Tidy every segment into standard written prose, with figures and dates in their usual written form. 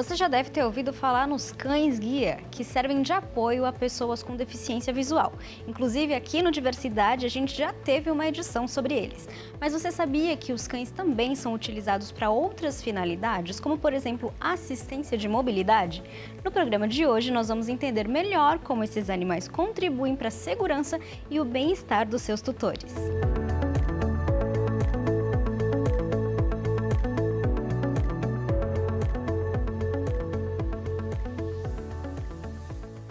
Você já deve ter ouvido falar nos cães-guia, que servem de apoio a pessoas com deficiência visual. Inclusive, aqui no Diversidade, a gente já teve uma edição sobre eles. Mas você sabia que os cães também são utilizados para outras finalidades, como, por exemplo, assistência de mobilidade? No programa de hoje, nós vamos entender melhor como esses animais contribuem para a segurança e o bem-estar dos seus tutores.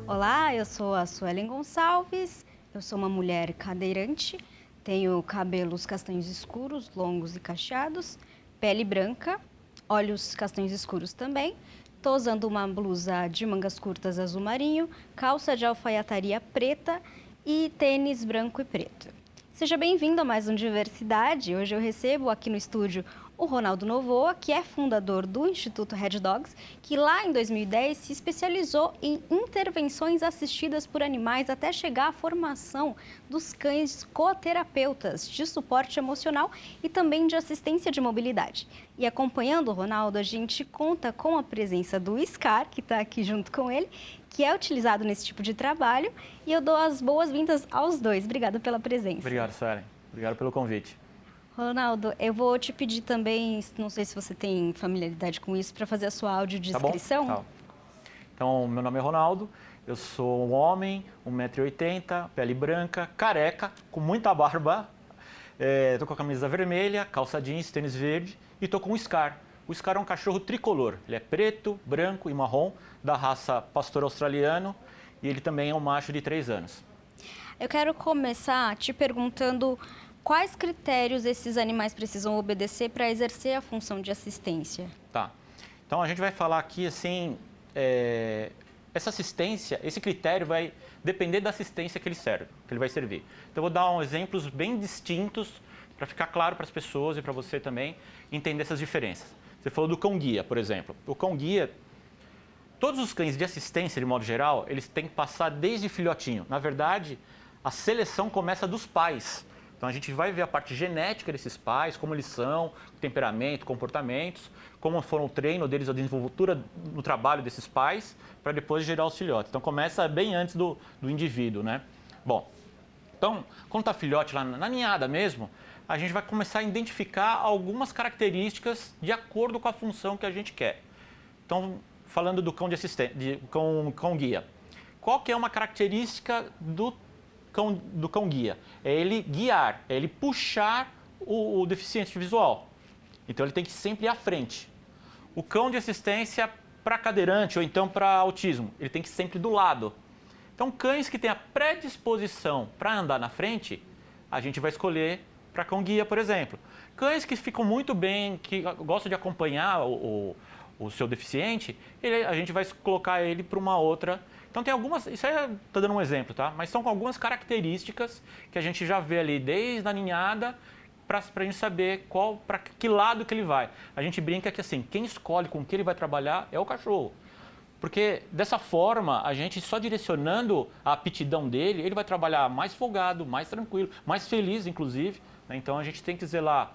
Olá, eu sou a Suelen Gonçalves, eu sou uma mulher cadeirante, tenho cabelos castanhos escuros, longos e cacheados, pele branca, olhos castanhos escuros também, estou usando uma blusa de mangas curtas azul marinho, calça de alfaiataria preta e tênis branco e preto. Seja bem-vindo a mais um Diversidade. Hoje eu recebo aqui no estúdio o Ronaldo Novoa, que é fundador do Instituto Red Dogs, que lá em 2010 se especializou em intervenções assistidas por animais até chegar à formação dos cães coterapeutas de suporte emocional e também de assistência de mobilidade. E acompanhando o Ronaldo, a gente conta com a presença do Scar, que está aqui junto com ele, que é utilizado nesse tipo de trabalho, e eu dou as boas-vindas aos dois. Obrigada pela presença. Obrigado, Suelen. Obrigado pelo convite. Ronaldo, eu vou te pedir também, não sei se você tem familiaridade com isso, para fazer a sua audiodescrição. Tá bom? Tá. Então, meu nome é Ronaldo, eu sou um homem, 1,80 m, pele branca, careca, com muita barba, estou com a camisa vermelha, calça jeans, tênis verde e estou com o Scar. O Scar é um cachorro tricolor, ele é preto, branco e marrom, da raça pastor australiano, e ele também é um macho de 3 anos. Eu quero começar te perguntando quais critérios esses animais precisam obedecer para exercer a função de assistência. Tá, então a gente vai falar aqui assim, essa assistência, esse critério vai depender da assistência que ele serve, que ele vai servir. Então eu vou dar exemplos bem distintos para ficar claro para as pessoas e para você também entender essas diferenças. Você falou do cão-guia, por exemplo. O cão-guia, todos os cães de assistência, de modo geral, eles têm que passar desde filhotinho. Na verdade, a seleção começa dos pais. Então a gente vai ver a parte genética desses pais, como eles são, temperamento, comportamentos, como foram o treino deles, a desenvoltura no trabalho desses pais, para depois gerar os filhotes. Então começa bem antes do indivíduo, né? Bom, então quando está filhote lá na ninhada mesmo, a gente vai começar a identificar algumas características de acordo com a função que a gente quer. Então, falando do cão de assistente, cão guia, qual que é uma característica do cão guia? É ele guiar, é ele puxar o deficiente visual. Então ele tem que sempre ir à frente. O cão de assistência para cadeirante ou então para autismo, ele tem que ir sempre do lado. Então cães que têm a predisposição para andar na frente, a gente vai escolher para cão guia, por exemplo. Cães que ficam muito bem, que gostam de acompanhar o seu deficiente, a gente vai colocar ele para uma outra. Então tem algumas, isso aí está dando um exemplo, tá? Mas são algumas características que a gente já vê ali desde a ninhada para a gente saber para que lado que ele vai. A gente brinca que assim, quem escolhe com que ele vai trabalhar é o cachorro. Porque dessa forma, a gente só direcionando a aptidão dele, ele vai trabalhar mais folgado, mais tranquilo, mais feliz inclusive, né? Então a gente tem que zelar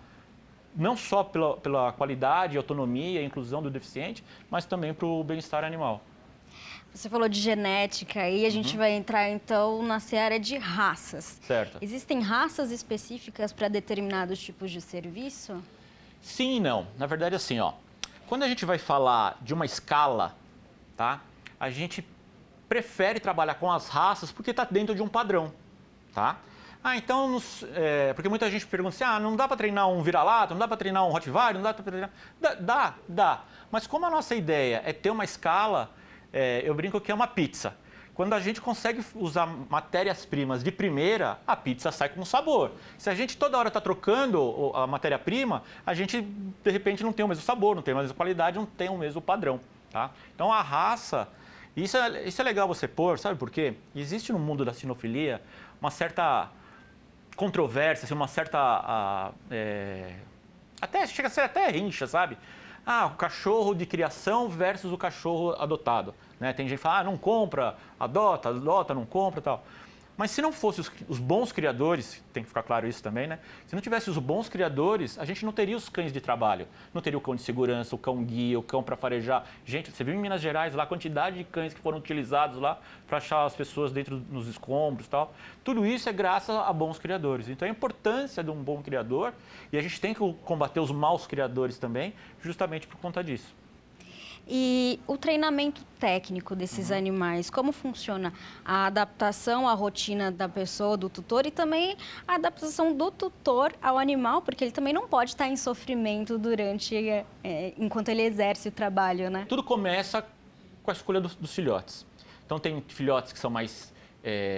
não só pela qualidade, autonomia e inclusão do deficiente, mas também para o bem-estar animal. Você falou de genética e a gente vai entrar então na seara de raças. Certo. Existem raças específicas para determinados tipos de serviço? Sim e não. Na verdade, assim, ó, quando a gente vai falar de uma escala, tá? A gente prefere trabalhar com as raças porque está dentro de um padrão, tá? Então, porque muita gente pergunta assim, não dá para treinar um vira-lata, não dá para treinar um Rottweiler, não dá para treinar... Dá. Mas como a nossa ideia é ter uma escala, eu brinco que é uma pizza. Quando a gente consegue usar matérias-primas de primeira, a pizza sai com sabor. Se a gente toda hora está trocando a matéria-prima, a gente, de repente, não tem o mesmo sabor, não tem a mesma qualidade, não tem o mesmo padrão. Tá? Então, a raça, isso é legal você pôr, sabe por quê? Existe no mundo da sinofilia uma certa controvérsia, assim, uma certa... chega a ser até rincha, sabe? O cachorro de criação versus o cachorro adotado. Né? Tem gente que fala, não compra, adota, não compra e tal. Mas se não fosse os bons criadores, tem que ficar claro isso também, né? Se não tivesse os bons criadores, a gente não teria os cães de trabalho. Não teria o cão de segurança, o cão guia, o cão para farejar. Gente, você viu em Minas Gerais lá a quantidade de cães que foram utilizados lá para achar as pessoas dentro nos escombros e tal. Tudo isso é graças a bons criadores. Então a importância de um bom criador, e a gente tem que combater os maus criadores também, justamente por conta disso. E o treinamento técnico desses animais, como funciona a adaptação à rotina da pessoa, do tutor, e também a adaptação do tutor ao animal, porque ele também não pode estar em sofrimento enquanto ele exerce o trabalho, né? Tudo começa com a escolha dos filhotes. Então tem filhotes que são mais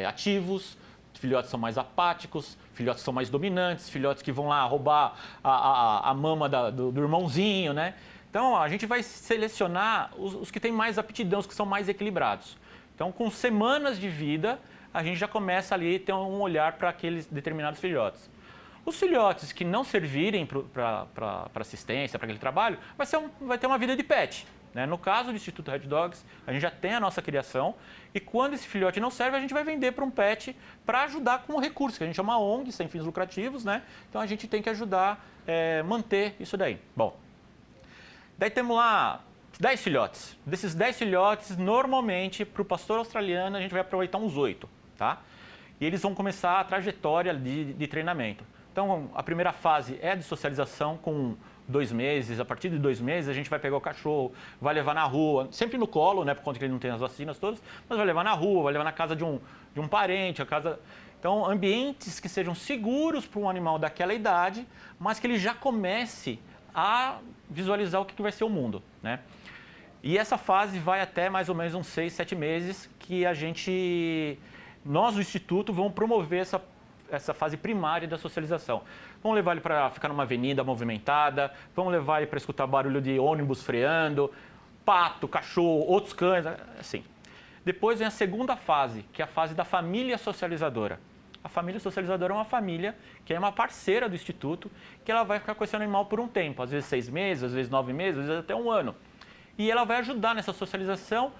ativos, filhotes são mais apáticos, filhotes são mais dominantes, filhotes que vão lá roubar a mama do irmãozinho, né? Então, a gente vai selecionar os que têm mais aptidão, os que são mais equilibrados. Então, com semanas de vida, a gente já começa ali a ter um olhar para aqueles determinados filhotes. Os filhotes que não servirem para assistência, para aquele trabalho, vai ter uma vida de pet. Né? No caso do Instituto Red Dogs, a gente já tem a nossa criação e quando esse filhote não serve, a gente vai vender para um pet para ajudar com o recurso, que a gente chama ONG, sem fins lucrativos, né? Então, a gente tem que ajudar a manter isso daí. Bom, daí temos lá 10 filhotes. Desses 10 filhotes, normalmente, para o pastor australiano, a gente vai aproveitar uns 8, tá? E eles vão começar a trajetória de treinamento. Então, a primeira fase é a de socialização com 2 meses. A partir de 2 meses, a gente vai pegar o cachorro, vai levar na rua, sempre no colo, né, por conta que ele não tem as vacinas todas, mas vai levar na rua, vai levar na casa de um parente, a casa... Então, ambientes que sejam seguros para um animal daquela idade, mas que ele já comece a visualizar o que vai ser o mundo, né? E essa fase vai até mais ou menos uns 6, 7 meses que nós do Instituto vamos promover essa fase primária da socialização. Vamos levar ele para ficar numa avenida movimentada, vamos levar ele para escutar barulho de ônibus freando, pato, cachorro, outros cães, assim. Depois vem a segunda fase, que é a fase da família socializadora. A família socializadora é uma família que é uma parceira do Instituto, que ela vai ficar com esse animal por um tempo, às vezes 6 meses, às vezes 9 meses, às vezes até um ano. E ela vai ajudar nessa socialização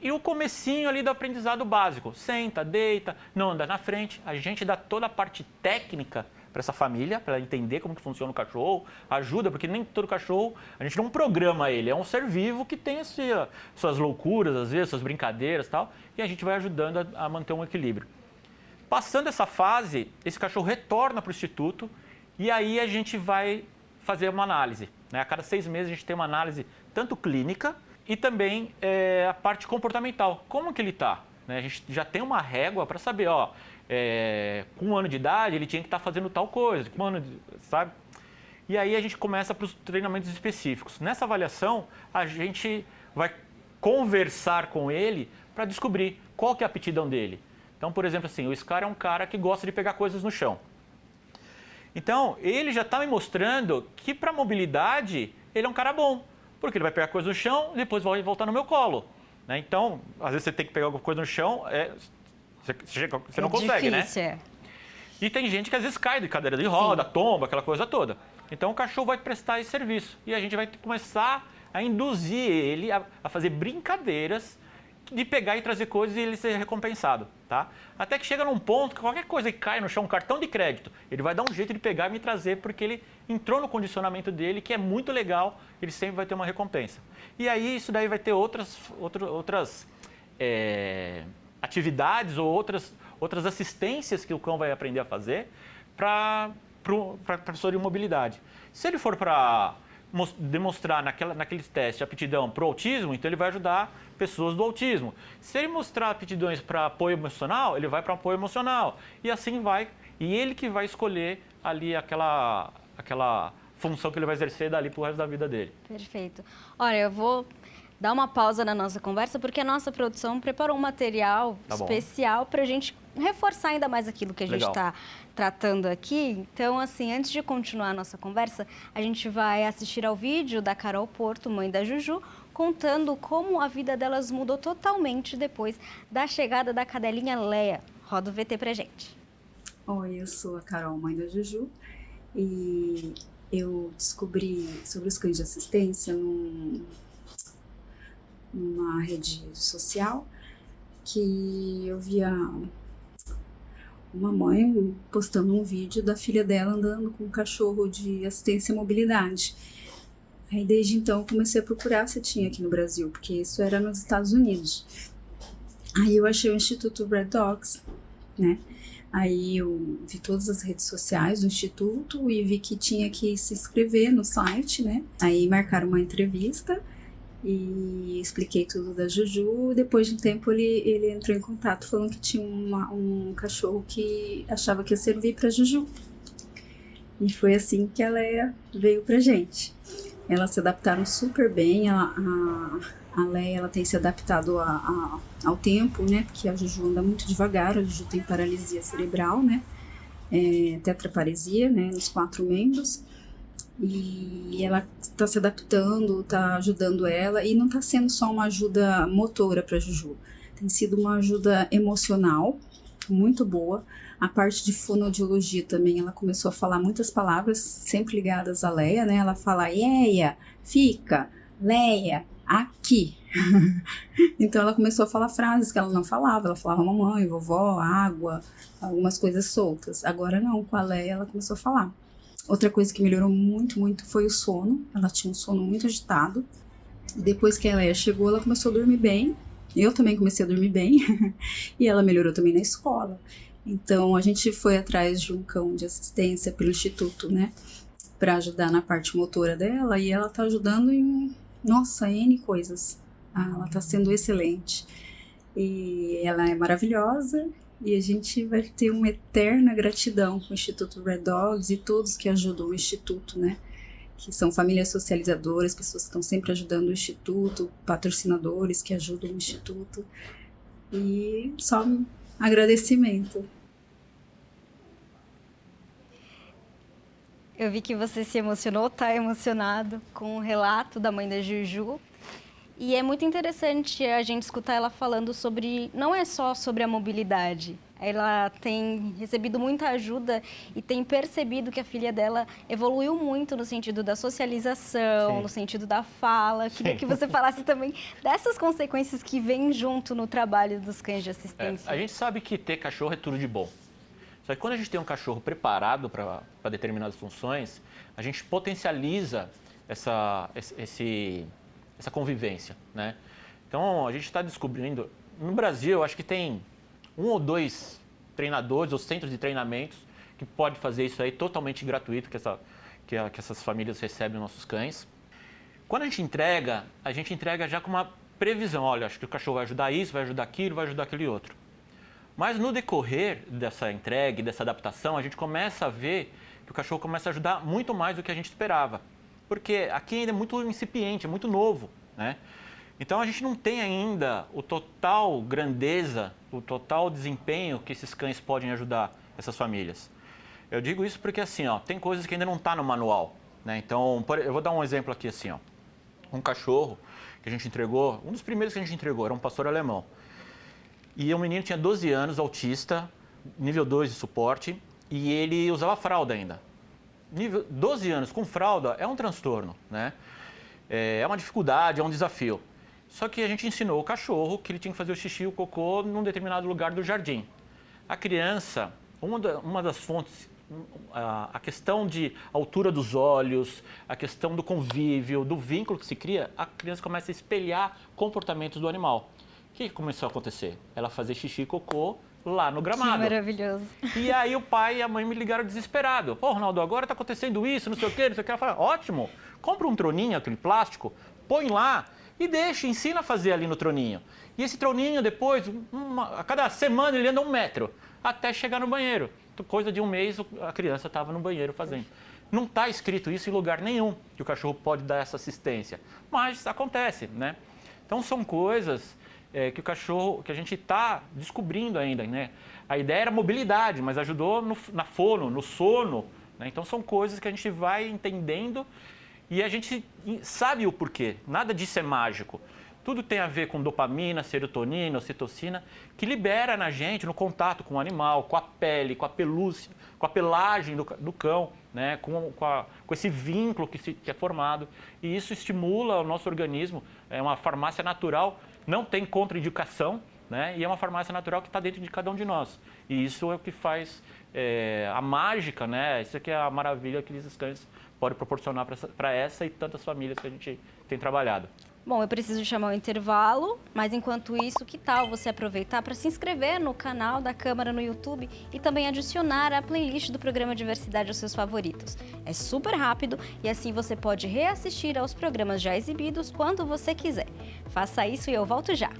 e o comecinho ali do aprendizado básico. Senta, deita, não anda na frente. A gente dá toda a parte técnica para essa família, para ela entender como que funciona o cachorro, ajuda, porque nem todo cachorro, a gente não programa ele, é um ser vivo que tem suas loucuras, às vezes, suas brincadeiras e tal, e a gente vai ajudando a manter um equilíbrio. Passando essa fase, esse cachorro retorna para o Instituto e aí a gente vai fazer uma análise. Né? A cada 6 meses a gente tem uma análise tanto clínica e também a parte comportamental. Como que ele está? Né? A gente já tem uma régua para saber, com 1 ano de idade ele tinha que estar fazendo tal coisa, com 1 ano sabe? E aí a gente começa para os treinamentos específicos. Nessa avaliação, a gente vai conversar com ele para descobrir qual que é a aptidão dele. Então, por exemplo, assim, o Scar é um cara que gosta de pegar coisas no chão. Então, ele já está me mostrando que para mobilidade ele é um cara bom, porque ele vai pegar coisa no chão e depois vai voltar no meu colo. Né? Então, às vezes você tem que pegar alguma coisa no chão, você não consegue, difícil, né? E tem gente que às vezes cai de cadeira de roda, tomba, aquela coisa toda. Então, o cachorro vai prestar esse serviço e a gente vai começar a induzir ele a fazer brincadeiras de pegar e trazer coisas e ele ser recompensado, tá? Até que chega num ponto que qualquer coisa que cai no chão, um cartão de crédito, ele vai dar um jeito de pegar e me trazer porque ele entrou no condicionamento dele, que é muito legal, ele sempre vai ter uma recompensa. E aí isso daí vai ter outras atividades ou outras assistências que o cão vai aprender a fazer para professor de mobilidade. Se ele for para demonstrar naqueles testes aptidão para o autismo, então ele vai ajudar pessoas do autismo. Se ele mostrar aptidões para apoio emocional, ele vai para apoio emocional. E assim vai. E ele que vai escolher ali aquela função que ele vai exercer dali para o resto da vida dele. Perfeito. Olha, eu vou dar uma pausa na nossa conversa, porque a nossa produção preparou um material especial para a gente reforçar ainda mais aquilo que a gente está tratando aqui. Então, assim, antes de continuar a nossa conversa, a gente vai assistir ao vídeo da Carol Porto, mãe da Juju, contando como a vida delas mudou totalmente depois da chegada da cadelinha Leia. Roda o VT pra gente. Oi, eu sou a Carol, mãe da Juju, e eu descobri sobre os cães de assistência numa rede social que eu via uma mãe postando um vídeo da filha dela andando com um cachorro de assistência à mobilidade. Aí desde então eu comecei a procurar se tinha aqui no Brasil, porque isso era nos Estados Unidos. Aí eu achei o Instituto Red Dogs, né? Aí eu vi todas as redes sociais do Instituto e vi que tinha que se inscrever no site, né? Aí marcaram uma entrevista e expliquei tudo da Juju. Depois de um tempo ele entrou em contato falando que tinha um cachorro que achava que ia servir para Juju. E foi assim que ela veio pra gente. Elas se adaptaram super bem, a Leia ela tem se adaptado ao tempo, né? Porque a Juju anda muito devagar, a Juju tem paralisia cerebral, né? Tetraparesia, né? Nos 4 membros. E ela está se adaptando, está ajudando ela, e não está sendo só uma ajuda motora para Juju, tem sido uma ajuda emocional muito boa. A parte de fonoaudiologia também, ela começou a falar muitas palavras sempre ligadas à Leia, né? Ela fala Leia, fica, Leia, aqui. Então ela começou a falar frases que ela não falava, ela falava mamãe, vovó, água, algumas coisas soltas. Agora não, com a Leia ela começou a falar. Outra coisa que melhorou muito, muito foi o sono. Ela tinha um sono muito agitado. Depois que a Leia chegou, ela começou a dormir bem. Eu também comecei a dormir bem. E ela melhorou também na escola. Então, a gente foi atrás de um cão de assistência pelo Instituto, né? Para ajudar na parte motora dela. E ela tá ajudando em, nossa, N coisas. Ela tá sendo excelente. E ela é maravilhosa. E a gente vai ter uma eterna gratidão com o Instituto Red Dogs e todos que ajudam o Instituto, né? Que são famílias socializadoras, pessoas que estão sempre ajudando o Instituto, patrocinadores que ajudam o Instituto. E só um agradecimento. Eu vi que você se emocionou, tá emocionado com o relato da mãe da Juju. E é muito interessante a gente escutar ela falando sobre, não é só sobre a mobilidade. Ela tem recebido muita ajuda e tem percebido que a filha dela evoluiu muito no sentido da socialização, Sim. no sentido da fala. Queria que você falasse também dessas consequências que vêm junto no trabalho dos cães de assistência. A gente sabe que ter cachorro é tudo de bom. Só que quando a gente tem um cachorro preparado para determinadas funções, a gente potencializa essa convivência, né? Então, a gente está descobrindo... No Brasil, eu acho que tem 1 ou 2 treinadores ou centros de treinamentos que pode fazer isso aí totalmente gratuito, que essas famílias recebem os nossos cães. Quando a gente entrega já com uma previsão. Olha, acho que o cachorro vai ajudar isso, vai ajudar aquilo, vai ajudar aquele outro. Mas no decorrer dessa entrega, dessa adaptação, a gente começa a ver que o cachorro começa a ajudar muito mais do que a gente esperava. Porque aqui ainda é muito incipiente, é muito novo, né? Então a gente não tem ainda o total grandeza, o total desempenho que esses cães podem ajudar essas famílias. Eu digo isso porque assim, ó, tem coisas que ainda não está no manual, né? Então, eu vou dar um exemplo aqui assim, ó. Um cachorro que a gente entregou, um dos primeiros que a gente entregou, era um pastor alemão. E o menino tinha 12 anos, autista, nível 2 de suporte, e ele usava fralda ainda. 12 anos com fralda é um transtorno, né? É uma dificuldade, é um desafio. Só que a gente ensinou o cachorro que ele tinha que fazer o xixi e o cocô num determinado lugar do jardim. A criança, uma das fontes, a questão de altura dos olhos, a questão do convívio, do vínculo que se cria, a criança começa a espelhar comportamentos do animal. O que começou a acontecer? Ela fazia xixi e cocô lá no gramado. Que maravilhoso. E aí o pai e a mãe me ligaram desesperado. Pô, Ronaldo, agora tá acontecendo isso, não sei o quê, não sei o que. Ela falou, ótimo, compra um troninho, aquele plástico, põe lá e deixa, ensina a fazer ali no troninho. E esse troninho depois, a cada semana ele anda 1 metro, até chegar no banheiro. Coisa de 1 mês a criança estava no banheiro fazendo. Não está escrito isso em lugar nenhum, que o cachorro pode dar essa assistência. Mas acontece, né? Então são coisas... que o cachorro, que a gente está descobrindo ainda, né? A ideia era mobilidade, mas ajudou na fono, no sono, né? Então são coisas que a gente vai entendendo e a gente sabe o porquê. Nada disso é mágico. Tudo tem a ver com dopamina, serotonina, ocitocina, que libera na gente, no contato com o animal, com a pele, com a pelúcia, com a pelagem do cão, né? com esse vínculo que é formado. E isso estimula o nosso organismo, é uma farmácia natural. Não tem contraindicação, né? E é uma farmácia natural que está dentro de cada um de nós. E isso é o que faz a mágica, né? Isso aqui é a maravilha que esses cães podem proporcionar para essa e tantas famílias que a gente tem trabalhado. Bom, eu preciso chamar o intervalo, mas enquanto isso, que tal você aproveitar para se inscrever no canal da Câmara no YouTube e também adicionar a playlist do programa Diversidade aos seus favoritos. É super rápido e assim você pode reassistir aos programas já exibidos quando você quiser. Faça isso e eu volto já.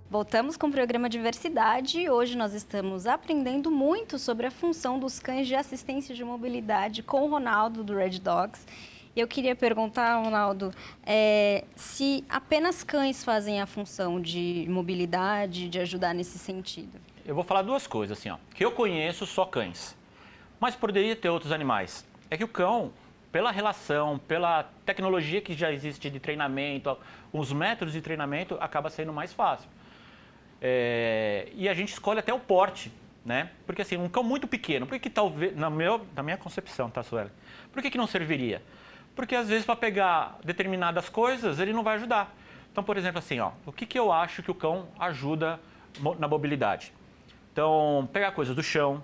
Voltamos com o programa Diversidade e hoje nós estamos aprendendo muito sobre a função dos cães de assistência de mobilidade com o Ronaldo do Red Dogs. Eu queria perguntar, Ronaldo, se apenas cães fazem a função de mobilidade, de ajudar nesse sentido. Eu vou falar duas coisas, assim, ó, que eu conheço só cães, mas poderia ter outros animais. É que o cão, pela relação, pela tecnologia que já existe de treinamento, os métodos de treinamento, acaba sendo mais fácil. E a gente escolhe até o porte, né? Porque assim, um cão muito pequeno, por que talvez, na minha concepção, tá, Sueli? Por que não serviria? Porque às vezes para pegar determinadas coisas ele não vai ajudar. Então, por exemplo, assim, ó, o que eu acho que o cão ajuda na mobilidade? Então, pegar coisas do chão,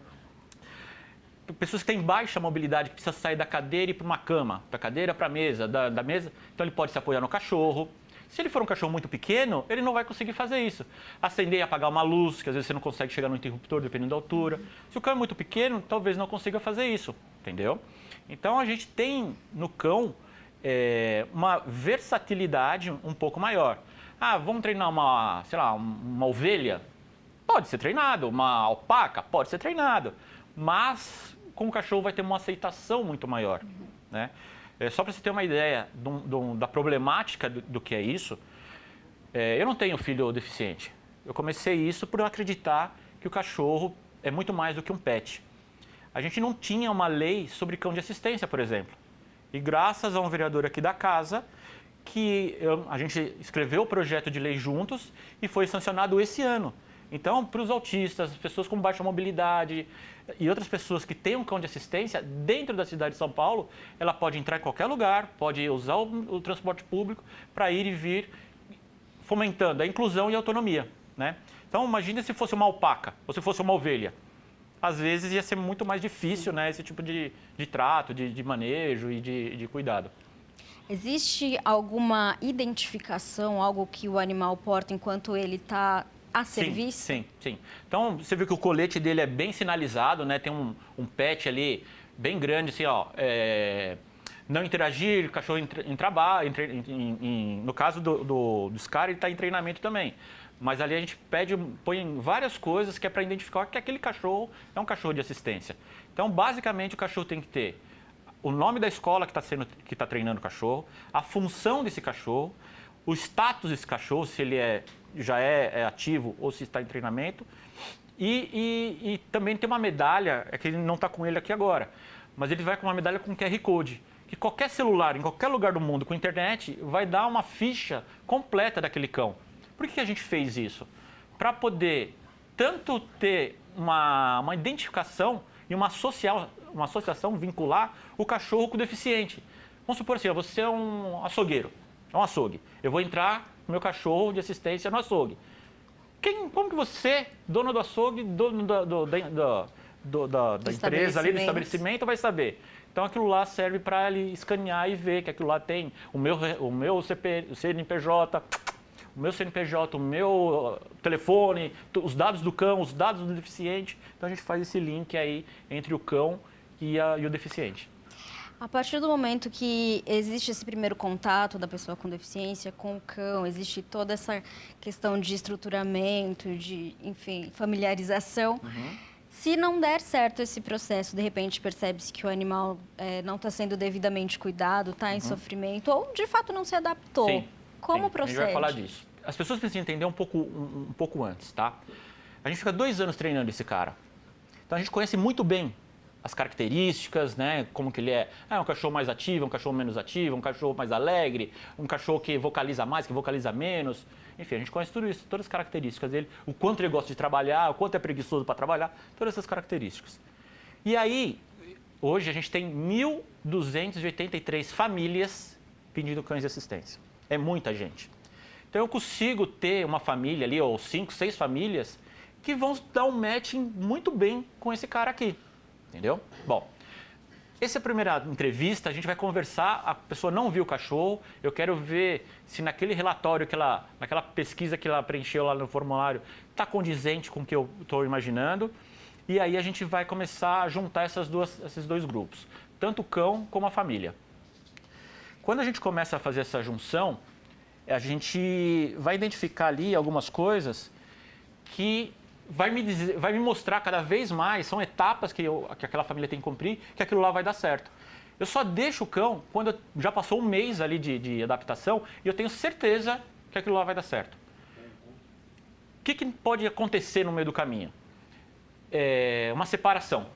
pessoas que têm baixa mobilidade, que precisam sair da cadeira e ir para uma cama, da cadeira para a mesa, da mesa, então ele pode se apoiar no cachorro. Se ele for um cachorro muito pequeno, ele não vai conseguir fazer isso. Acender e apagar uma luz, que às vezes você não consegue chegar no interruptor, dependendo da altura. Se o cão é muito pequeno, talvez não consiga fazer isso, entendeu? Então, a gente tem no cão uma versatilidade um pouco maior. Ah, vamos treinar uma ovelha? Pode ser treinado. Uma alpaca? Pode ser treinado. Mas, com o cachorro vai ter uma aceitação muito maior, né? Só para você ter uma ideia da problemática do que é isso, eu não tenho filho deficiente. Eu comecei isso por acreditar que o cachorro é muito mais do que um pet. A gente não tinha uma lei sobre cão de assistência, por exemplo. E graças a um vereador aqui da casa, a gente escreveu o projeto de lei juntos e foi sancionado esse ano. Então, para os autistas, pessoas com baixa mobilidade e outras pessoas que têm um cão de assistência, dentro da cidade de São Paulo, ela pode entrar em qualquer lugar, pode usar o transporte público para ir e vir, fomentando a inclusão e a autonomia, né? Então, imagine se fosse uma alpaca ou se fosse uma ovelha. Às vezes ia ser muito mais difícil, né, esse tipo de trato, de manejo e de cuidado. Existe alguma identificação, algo que o animal porta enquanto ele está a serviço? Sim. Então, você viu que o colete dele é bem sinalizado, né? Tem um patch ali bem grande, assim, ó. Não interagir, cachorro em trabalho. No caso do Scar, ele está em treinamento também. Mas ali a gente põe várias coisas que é para identificar que aquele cachorro é um cachorro de assistência. Então, basicamente, o cachorro tem que ter o nome da escola que está treinando o cachorro, a função desse cachorro, o status desse cachorro, se ele já é ativo ou se está em treinamento, e também tem uma medalha, que ele não está com ele aqui agora, mas ele vai com uma medalha com QR Code, que qualquer celular, em qualquer lugar do mundo com internet, vai dar uma ficha completa daquele cão. Por que a gente fez isso? Para poder tanto ter uma identificação e uma associação, vincular o cachorro com o deficiente. Vamos supor assim, você é um açougueiro, é um açougue. Eu vou entrar com meu cachorro de assistência no açougue. Como que você, dono do açougue, dono da empresa ali, do estabelecimento, vai saber? Então aquilo lá serve para ele escanear e ver que aquilo lá tem o meu CNPJ, o meu telefone, os dados do cão, os dados do deficiente. Então a gente faz esse link aí entre o cão e o deficiente. A partir do momento que existe esse primeiro contato da pessoa com deficiência com o cão, existe toda essa questão de estruturamento, de, enfim, familiarização. Se não der certo esse processo, de repente percebe-se que o animal não está sendo devidamente cuidado, está em sofrimento, ou de fato não se adaptou. Sim. Como procede? A gente vai falar disso. As pessoas precisam entender um pouco antes, tá? A gente fica 2 anos treinando esse cara. Então a gente conhece muito bem as características, né? Como que ele é. É um cachorro mais ativo, um cachorro menos ativo, um cachorro mais alegre, um cachorro que vocaliza mais, que vocaliza menos. Enfim, a gente conhece tudo isso, todas as características dele, o quanto ele gosta de trabalhar, o quanto é preguiçoso para trabalhar, todas essas características. E aí, hoje a gente tem 1.283 famílias pedindo cães de assistência. É muita gente. Então eu consigo ter uma família ali, ou 5, 6 famílias, que vão dar um matching muito bem com esse cara aqui. Entendeu? Bom, essa primeira entrevista a gente vai conversar, a pessoa não viu o cachorro, eu quero ver se naquele relatório, naquela pesquisa que ela preencheu lá no formulário, está condizente com o que eu estou imaginando. E aí a gente vai começar a juntar esses dois grupos, tanto o cão como a família. Quando a gente começa a fazer essa junção, a gente vai identificar ali algumas coisas que vai me mostrar cada vez mais, são etapas que aquela família tem que cumprir, que aquilo lá vai dar certo. Eu só deixo o cão quando já passou um mês ali de adaptação e eu tenho certeza que aquilo lá vai dar certo. O que pode acontecer no meio do caminho? Uma separação.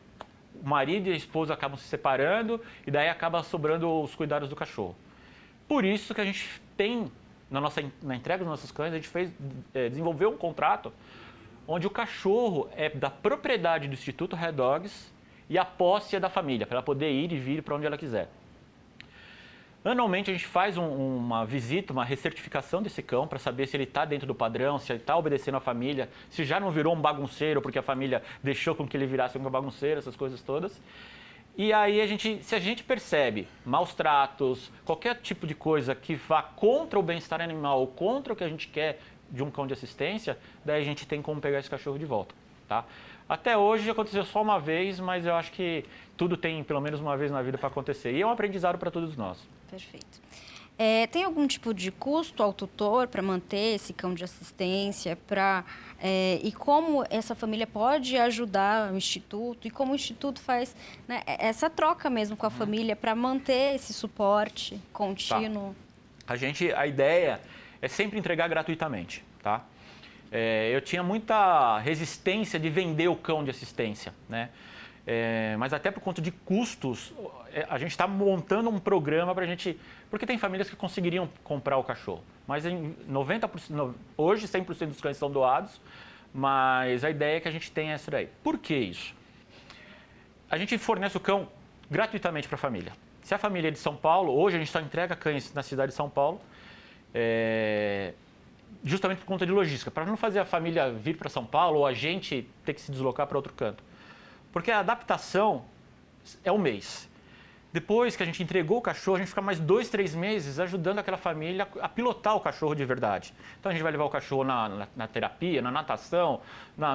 O marido e a esposa acabam se separando e daí acaba sobrando os cuidados do cachorro. Por isso que a gente tem, na entrega dos nossos cães, a gente desenvolveu um contrato onde o cachorro é da propriedade do Instituto Red Dogs e a posse é da família, para ela poder ir e vir para onde ela quiser. Anualmente a gente faz uma visita, uma recertificação desse cão para saber se ele está dentro do padrão, se ele está obedecendo a família, se já não virou um bagunceiro porque a família deixou com que ele virasse um bagunceiro, essas coisas todas. E aí, se a gente percebe maus tratos, qualquer tipo de coisa que vá contra o bem-estar animal ou contra o que a gente quer de um cão de assistência, daí a gente tem como pegar esse cachorro de volta, tá? Até hoje aconteceu só uma vez, mas eu acho que tudo tem pelo menos uma vez na vida para acontecer. E é um aprendizado para todos nós. Perfeito. Tem algum tipo de custo ao tutor para manter esse cão de assistência? E como essa família pode ajudar o Instituto? E como o Instituto faz, né, essa troca mesmo com a família para manter esse suporte contínuo? Tá. A ideia é sempre entregar gratuitamente, tá? Eu tinha muita resistência de vender o cão de assistência, né? Mas até por conta de custos, a gente está montando um programa para a gente... Porque tem famílias que conseguiriam comprar o cachorro, mas em 90%, hoje 100% dos cães são doados, mas a ideia é que a gente tenha essa daí. Por que isso? A gente fornece o cão gratuitamente para a família. Se a família é de São Paulo, hoje a gente só entrega cães na cidade de São Paulo, justamente por conta de logística, para não fazer a família vir para São Paulo ou a gente ter que se deslocar para outro canto. Porque a adaptação é um mês. Depois que a gente entregou o cachorro, a gente fica mais 2, 3 meses ajudando aquela família a pilotar o cachorro de verdade. Então a gente vai levar o cachorro na terapia, na natação,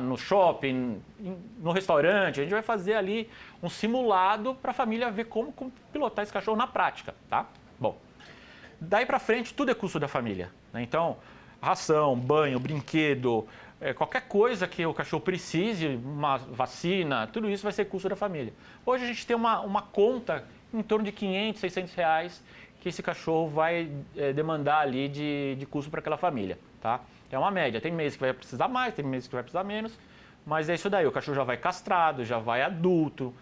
no shopping, no restaurante. A gente vai fazer ali um simulado para a família ver como pilotar esse cachorro na prática, tá? Bom, daí para frente tudo é custo da família, né? Então, ração, banho, brinquedo, qualquer coisa que o cachorro precise, uma vacina, tudo isso vai ser custo da família. Hoje a gente tem uma conta em torno de 500, 600 reais que esse cachorro vai demandar ali de custo para aquela família, tá? É uma média, tem meses que vai precisar mais, tem meses que vai precisar menos, mas é isso daí, o cachorro já vai castrado, já vai adulto,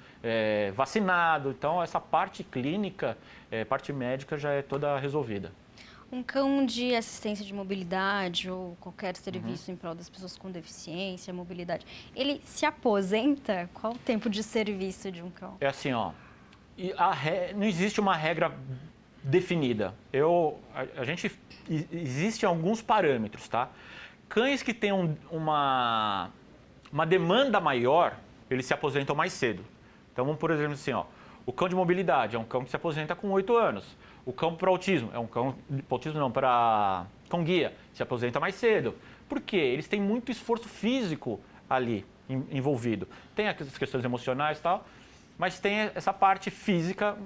vacinado, então essa parte clínica, parte médica já é toda resolvida. Um cão de assistência de mobilidade ou qualquer serviço em prol das pessoas com deficiência, mobilidade, ele se aposenta? Qual o tempo de serviço de um cão? É assim, ó, não existe uma regra definida. Existem alguns parâmetros, tá? Cães que têm uma demanda maior, eles se aposentam mais cedo. Então, vamos por exemplo assim, ó, o cão de mobilidade é um cão que se aposenta com 8 anos. O cão para autismo é um cão, para autismo não, para com guia, se aposenta mais cedo. Por quê? Eles têm muito esforço físico ali envolvido. Tem as questões emocionais e tal, mas tem essa parte física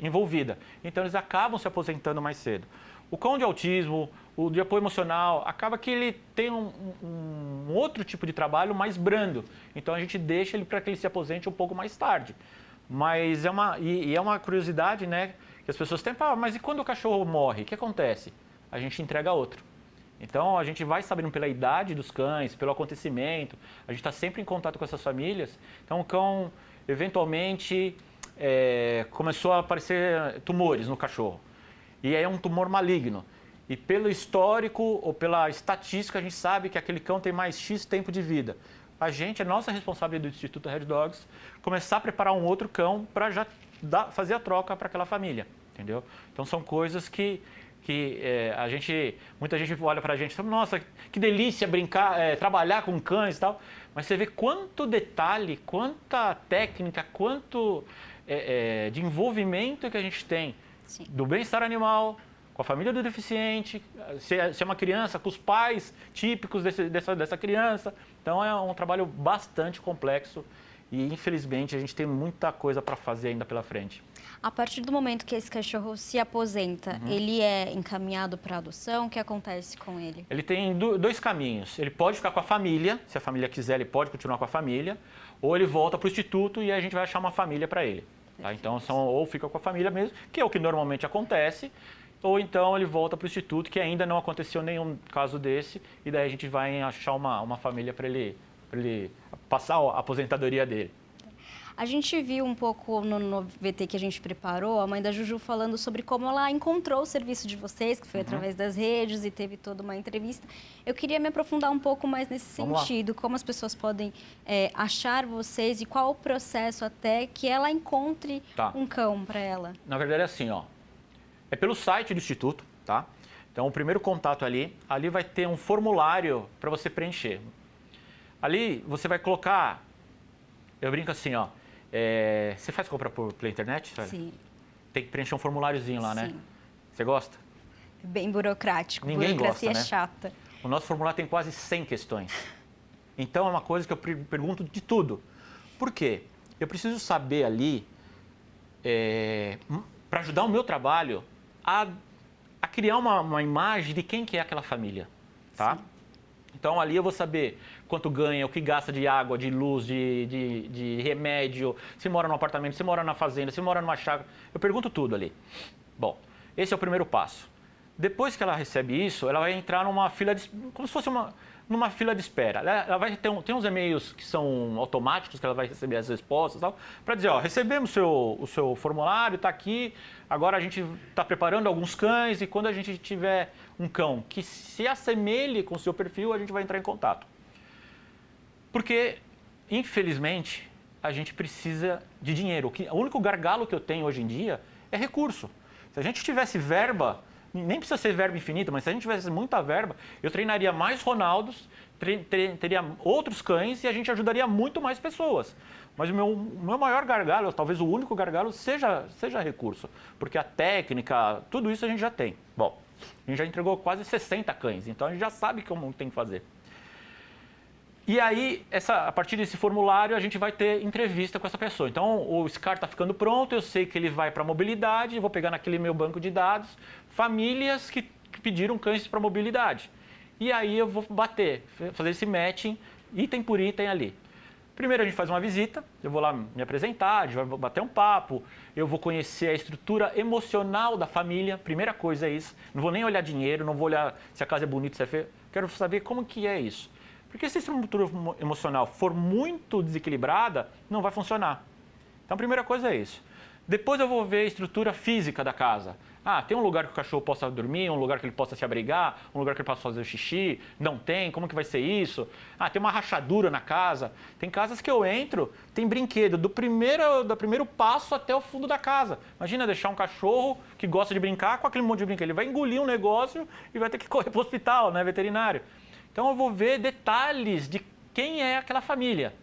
envolvida. Então eles acabam se aposentando mais cedo. O cão de autismo, o de apoio emocional, acaba que ele tem um outro tipo de trabalho mais brando. Então a gente deixa ele para que ele se aposente um pouco mais tarde. Mas é uma curiosidade, né? Que as pessoas têm, mas e quando o cachorro morre, o que acontece? A gente entrega outro. Então, a gente vai sabendo pela idade dos cães, pelo acontecimento, a gente está sempre em contato com essas famílias. Então, o cão, eventualmente começou a aparecer tumores no cachorro. E aí é um tumor maligno. E pelo histórico ou pela estatística, a gente sabe que aquele cão tem mais X tempo de vida. É nossa responsabilidade do Instituto Red Dogs começar a preparar um outro cão para já fazer a troca para aquela família, entendeu? Então são coisas que muita gente olha para a gente e fala, nossa, que delícia brincar, trabalhar com cães e tal. Mas você vê quanto detalhe, quanta técnica, quanto de envolvimento que a gente tem Sim. do bem-estar animal, com a família do deficiente, se é uma criança, com os pais típicos dessa criança. Então é um trabalho bastante complexo e infelizmente a gente tem muita coisa para fazer ainda pela frente. A partir do momento que esse cachorro se aposenta, ele é encaminhado para adoção? O que acontece com ele? Ele tem dois caminhos. Ele pode ficar com a família, se a família quiser, ele pode continuar com a família, ou ele volta para o instituto e a gente vai achar uma família para ele. Tá? Então, ou fica com a família mesmo, que é o que normalmente acontece, ou então ele volta para o instituto, que ainda não aconteceu nenhum caso desse, e daí a gente vai achar uma família para ele passar a aposentadoria dele. A gente viu um pouco no VT que a gente preparou, a mãe da Juju falando sobre como ela encontrou o serviço de vocês, que foi através das redes e teve toda uma entrevista. Eu queria me aprofundar um pouco mais nesse sentido, como as pessoas podem achar vocês e qual o processo até que ela encontre um cão para ela. Na verdade é assim, é pelo site do Instituto, tá? Então o primeiro contato ali vai ter um formulário para você preencher. Ali você vai colocar, eu brinco assim, você faz compra pela internet? Sabe? Sim. Tem que preencher um formuláriozinho lá, né? Você gosta? Bem burocrático. Ninguém burocracia gosta, né? chata. O nosso formulário tem quase 100 questões. Então é uma coisa que eu pergunto de tudo. Por quê? Eu preciso saber ali, para ajudar o meu trabalho, a criar uma imagem de quem que é aquela família, tá? Sim. Então ali eu vou saber quanto ganha, o que gasta de água, de luz, de remédio, se mora no apartamento, se mora na fazenda, se mora numa chácara. Eu pergunto tudo ali. Bom, esse é o primeiro passo. Depois que ela recebe isso, ela vai entrar numa fila como se fosse numa fila de espera. Ela vai ter tem uns e-mails que são automáticos, que ela vai receber as respostas e tal, para dizer, recebemos o seu formulário, está aqui, agora a gente está preparando alguns cães e quando a gente tiver um cão que se assemelhe com o seu perfil, a gente vai entrar em contato. Porque, infelizmente, a gente precisa de dinheiro. O único gargalo que eu tenho hoje em dia é recurso. Se a gente tivesse verba, nem precisa ser verba infinita, mas se a gente tivesse muita verba, eu treinaria mais Ronaldos, teria outros cães e a gente ajudaria muito mais pessoas. Mas o meu maior gargalo, talvez o único gargalo, seja recurso. Porque a técnica, tudo isso a gente já tem. Bom, a gente já entregou quase 60 cães, então a gente já sabe como tem que fazer. E aí, a partir desse formulário, a gente vai ter entrevista com essa pessoa. Então, o SCAR está ficando pronto, eu sei que ele vai para mobilidade, vou pegar naquele meu banco de dados, famílias que pediram cães para mobilidade. E aí eu vou fazer esse matching, item por item ali. Primeiro a gente faz uma visita, eu vou lá me apresentar, a gente vai bater um papo, eu vou conhecer a estrutura emocional da família, primeira coisa é isso. Não vou nem olhar dinheiro, não vou olhar se a casa é bonita, se é feia, quero saber como que é isso. Porque se a estrutura emocional for muito desequilibrada, não vai funcionar. Então a primeira coisa é isso. Depois eu vou ver a estrutura física da casa. Tem um lugar que o cachorro possa dormir, um lugar que ele possa se abrigar, um lugar que ele possa fazer xixi. Não tem, como que vai ser isso? Tem uma rachadura na casa. Tem casas que eu entro, tem brinquedo do primeiro passo até o fundo da casa. Imagina deixar um cachorro que gosta de brincar com aquele monte de brinquedo. Ele vai engolir um negócio e vai ter que correr para o hospital, né, veterinário. Então eu vou ver detalhes de quem é aquela família.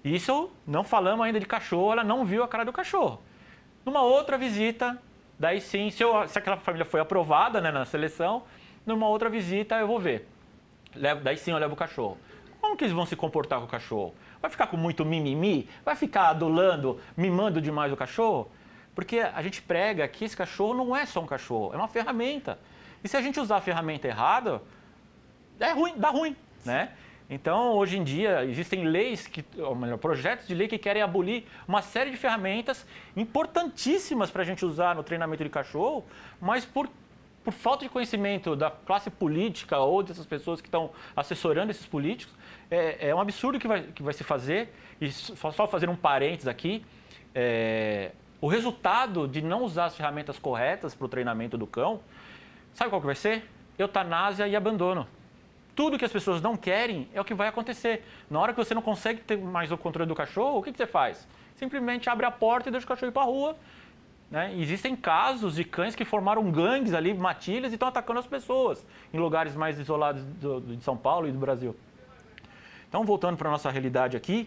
Isso não falamos ainda de cachorro, ela não viu a cara do cachorro. Numa outra visita, daí sim, se aquela família foi aprovada, né, na seleção, numa outra visita eu vou ver. Daí sim eu levo o cachorro. Como que eles vão se comportar com o cachorro? Vai ficar com muito mimimi? Vai ficar adulando, mimando demais o cachorro? Porque a gente prega que esse cachorro não é só um cachorro, é uma ferramenta. E se a gente usar a ferramenta errada, dá ruim, né? Então, hoje em dia, existem leis, ou melhor, projetos de lei que querem abolir uma série de ferramentas importantíssimas para a gente usar no treinamento de cachorro, mas por por falta de conhecimento da classe política ou dessas pessoas que estão assessorando esses políticos, é um absurdo que vai se fazer. E só fazer um parênteses aqui, o resultado de não usar as ferramentas corretas para o treinamento do cão, sabe qual que vai ser? Eutanásia e abandono. Tudo que as pessoas não querem é o que vai acontecer. Na hora que você não consegue ter mais o controle do cachorro, o que você faz? Simplesmente abre a porta e deixa o cachorro ir para a rua. Né? Existem casos de cães que formaram gangues ali, matilhas, e estão atacando as pessoas em lugares mais isolados de São Paulo e do Brasil. Então, voltando para a nossa realidade aqui,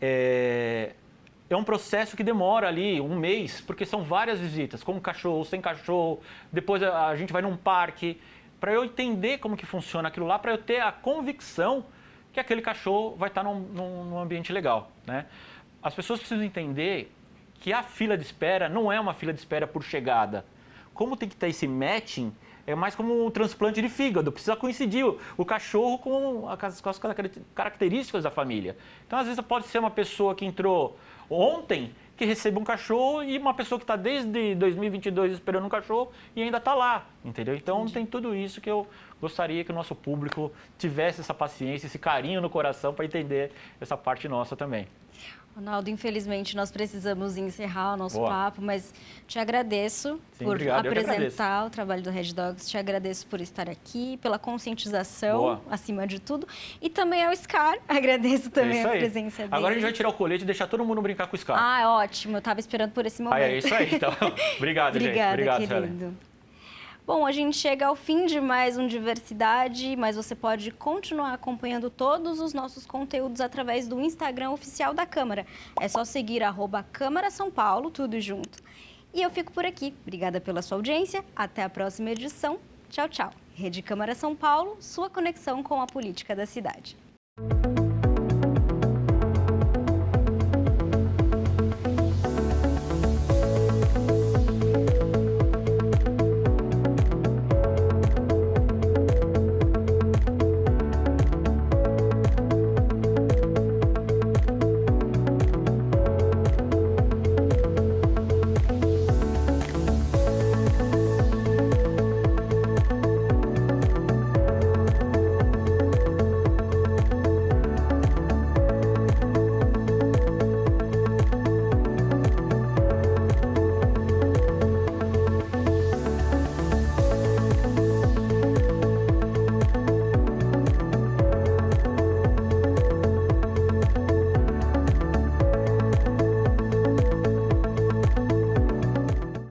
é um processo que demora ali um mês, porque são várias visitas, com cachorro, sem cachorro, depois a gente vai num parque, para eu entender como que funciona aquilo lá, para eu ter a convicção que aquele cachorro vai estar num ambiente legal. Né? As pessoas precisam entender que a fila de espera não é uma fila de espera por chegada. Como tem que ter esse matching, é mais como um transplante de fígado, precisa coincidir o cachorro com as características da família. Então, às vezes, pode ser uma pessoa que entrou ontem, que recebe um cachorro, e uma pessoa que está desde 2022 esperando um cachorro e ainda está lá, entendeu? Então, Entendi. Tem tudo isso que eu gostaria que o nosso público tivesse essa paciência, esse carinho no coração para entender essa parte nossa também. Ronaldo, infelizmente nós precisamos encerrar o nosso papo, mas te agradeço por apresentar o trabalho do Red Dogs, te agradeço por estar aqui, pela conscientização, acima de tudo, e também ao Scar, agradeço também a presença dele. Agora a gente vai tirar o colete e deixar todo mundo brincar com o Scar. Ah, ótimo, eu estava esperando por esse momento. É isso aí, então. Obrigado, gente. Obrigado, querido. Bom, a gente chega ao fim de mais um Diversidade, mas você pode continuar acompanhando todos os nossos conteúdos através do Instagram oficial da Câmara. É só seguir @Câmara São Paulo, tudo junto. E eu fico por aqui. Obrigada pela sua audiência. Até a próxima edição. Tchau, tchau. Rede Câmara São Paulo, sua conexão com a política da cidade.